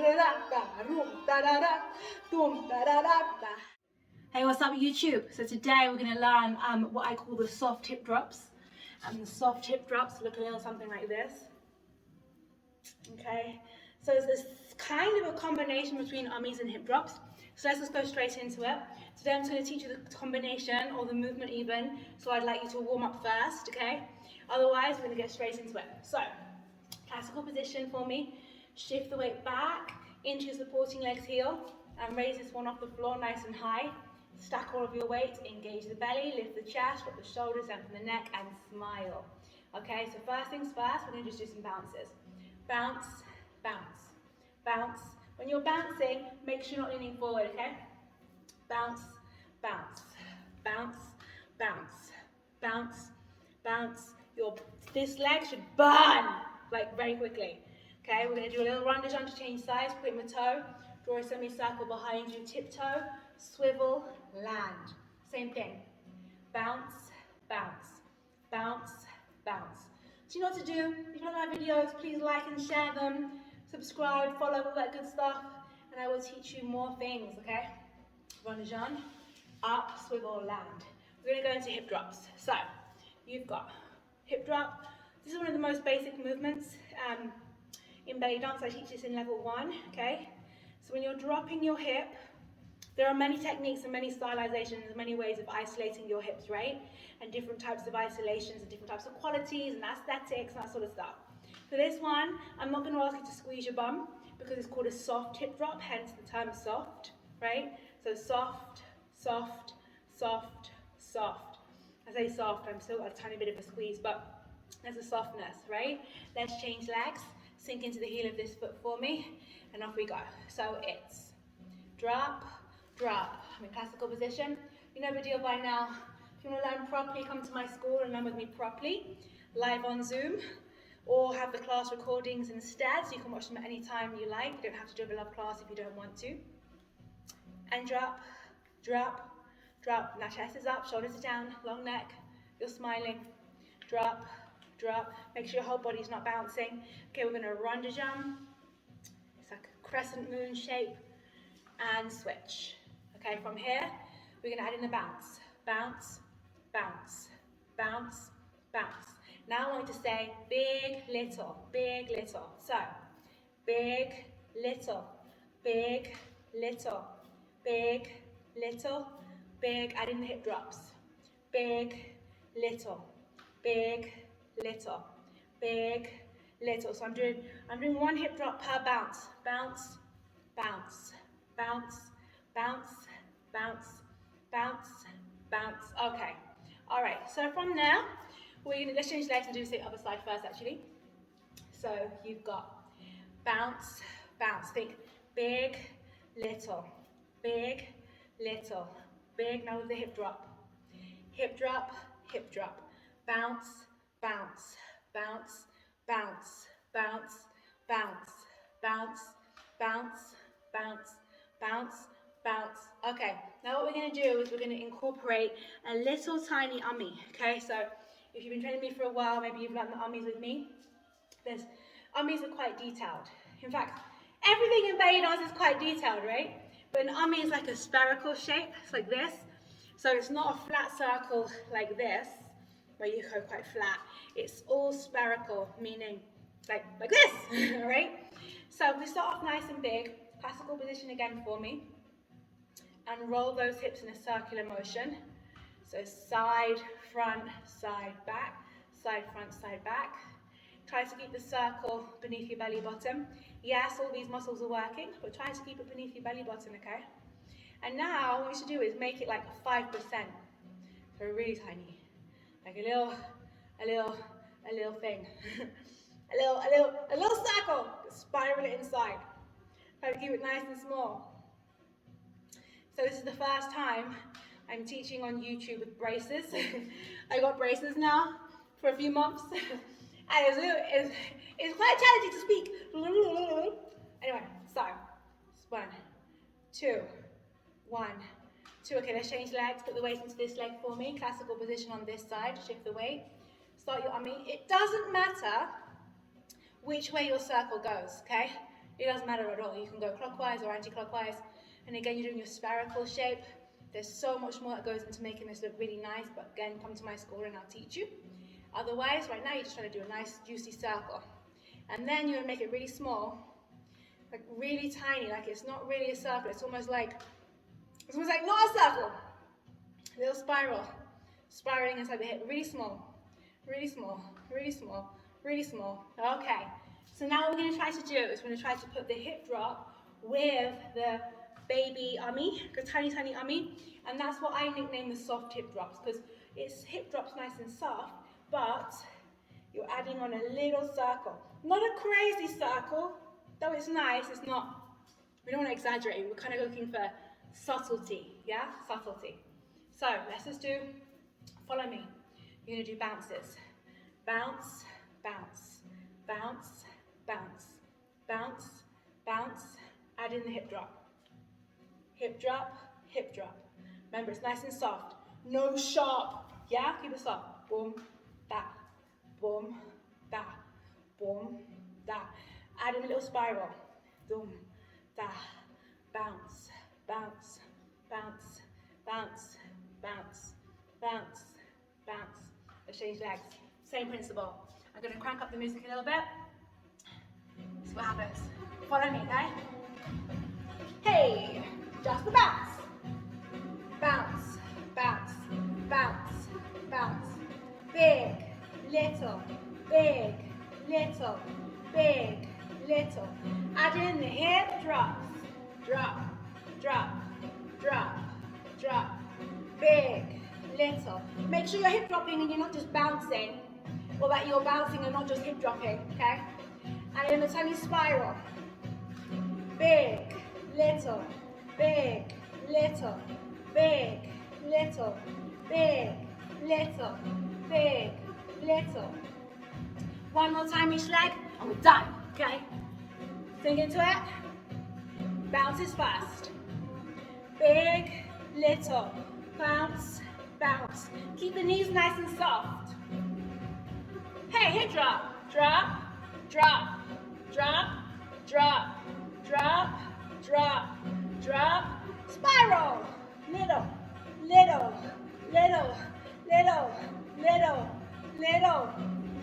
Hey, what's up YouTube? So today we're going to learn what I call the soft hip drops. And the soft hip drops look a little something like this. Okay, so it's this kind of a combination between ummies and hip drops. So let's just go straight into it. Today I'm just going to teach you the combination or the movement even. So I'd like you to warm up first, okay? Otherwise we're going to get straight into it. So, classical position for me. Shift the weight back into your supporting leg's heel and raise this one off the floor nice and high. Stack all of your weight, engage the belly, lift the chest, drop the shoulders, lengthen the neck and smile. Okay, so first things first, we're going to just do some bounces. Bounce, bounce, bounce. When you're bouncing, make sure you're not leaning forward, okay? Bounce, bounce, bounce, bounce, bounce, bounce. This leg should burn, like very quickly. Okay, we're going to do a little roundage on to change sides, point the toe, draw a semicircle behind you, tiptoe, swivel, land. Same thing. Bounce, bounce, bounce, bounce. So you know what to do. If you like my videos, please like and share them, subscribe, follow, all that good stuff, and I will teach you more things, okay? Roundage on, up, swivel, land. We're going to go into hip drops. So, you've got hip drop. This is one of the most basic movements in belly dance. I teach this in level 1, okay? So when you're dropping your hip, there are many techniques and many stylizations and many ways of isolating your hips, right? And different types of isolations and different types of qualities and aesthetics and that sort of stuff. For this one, I'm not going to ask you to squeeze your bum because it's called a soft hip drop, hence the term soft, right? So soft, soft, soft, soft. I say soft, I'm still got a tiny bit of a squeeze, but there's a softness, right? Let's change legs, sink into the heel of this foot for me, and off we go. So it's drop, drop. I'm in classical position. You know the deal by now. If you want to learn properly, come to my school and learn with me properly, live on Zoom, or have the class recordings instead, so you can watch them at any time you like. You don't have to do a love class if you don't want to. And drop, drop, drop. Now chest is up, shoulders are down, long neck. You're smiling. Drop, drop. Make sure your whole body's not bouncing. Okay, we're going to rondejam. It's like a crescent moon shape. And switch. Okay, from here, we're going to add in the bounce. Bounce, bounce, bounce, bounce. Now I want you to say big, little, big, little. So, big, little, big, little, big, little, big. Add in the hip drops. Big, little, big, little, big, little. So I'm doing one hip drop per bounce. Bounce, bounce, bounce, bounce, bounce, bounce, bounce. Okay. All right. So from there, let's change legs and do the other side first, actually. So you've got bounce, bounce. Think big, little, big, little, big. Now with the hip drop. Hip drop, hip drop. Bounce, bounce, bounce, bounce, bounce, bounce, bounce, bounce, bounce, bounce, bounce. Okay, now what we're going to do is we're going to incorporate a little tiny ummy. Okay, so if you've been training me for a while, maybe you've learned the ummies with me. Ummies are quite detailed. In fact, everything in belly dance is quite detailed, right? But an ummy is like a spherical shape. It's like this. So it's not a flat circle like this, where you go quite flat. It's all spherical, meaning like this, right? So we start off nice and big. Classical position again for me. And roll those hips in a circular motion. So side, front, side, back, side, front, side, back. Try to keep the circle beneath your belly button. Yes, all these muscles are working, but try to keep it beneath your belly button, okay? And now what we should do is make it like 5%. So really tiny. Like a little thing. a little circle. Spiral it inside. Try to keep it nice and small. So this is the first time I'm teaching on YouTube with braces. I got braces now for a few months. And it's quite challenging to speak. Anyway, so 1, 2, 1, 2. Okay, let's change legs. Put the weight into this leg for me. Classical position on this side. Shift the weight. Start your ummy. It doesn't matter which way your circle goes, okay? It doesn't matter at all. You can go clockwise or anti-clockwise. And again, you're doing your spherical shape. There's so much more that goes into making this look really nice, but again, come to my school and I'll teach you. Otherwise, right now, you're just trying to do a nice, juicy circle. And then you're gonna make it really small, like really tiny, like it's not really a circle. It's almost like not a circle. A little spiral, spiraling inside the hip, really small, really small, really small, really small. Okay, so now what we're gonna try to do is we're gonna try to put the hip drop with the baby ummy, the tiny, tiny ummy, and that's what I nickname the soft hip drops, because it's hip drops nice and soft, but you're adding on a little circle. Not a crazy circle, though it's nice, it's not, we don't want to exaggerate, we're kind of looking for subtlety, yeah? Subtlety. So let's just do, follow me. You're going to do bounces. Bounce, bounce, bounce, bounce, bounce, bounce, add in the hip drop. Hip drop, hip drop. Remember, it's nice and soft. No sharp, yeah? Keep it soft. Boom, da, boom, da, boom, da. Add in a little spiral. Boom, da, bounce, bounce, bounce, bounce, bounce, bounce, bounce. Let's change legs. Same principle. I'm going to crank up the music a little bit. See what happens. Follow me, okay? Hey, just the bounce. Bounce, bounce, bounce, bounce. Big, little, big, little, big, little. Add in the hip drops. Drop, drop, drop, drop. Big, little. Make sure you're hip dropping and you're not just bouncing, or that you're bouncing and not just hip dropping, okay? And in a tiny spiral. Big, little, big, little, big, little, big, little, big, little. One more time each leg, and we're done, okay? Sink into it. Bounces first. Big, little, bounce, bounce. Keep the knees nice and soft. Hey, hip drop, drop, drop, drop, drop, drop, drop, drop, spiral. Little, little, little, little, little, little,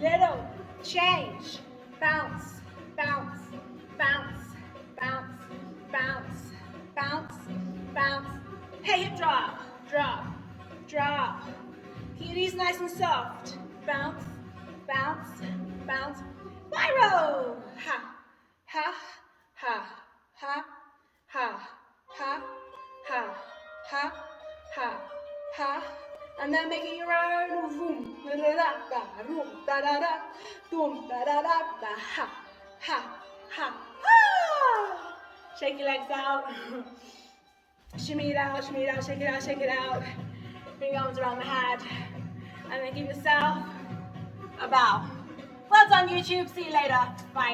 little. Change. Bounce, bounce, bounce, bounce, bounce, bounce, bounce. Hey, hip drop, drop, drop. Keep your knees nice and soft. Bounce, bounce, bounce. Spiral. Ha, ha, ha, ha, ha, ha, ha, ha, ha, ha. And then make it your own. Boom, da da da, boom, da da da, boom, da da da, da, ha, ha, ha, ha. Shake your legs out. Shimmy it out, shimmy it out, shake it out, shake it out. Bring your arms around the head. And then give yourself a bow. Well done, YouTube. See you later. Bye.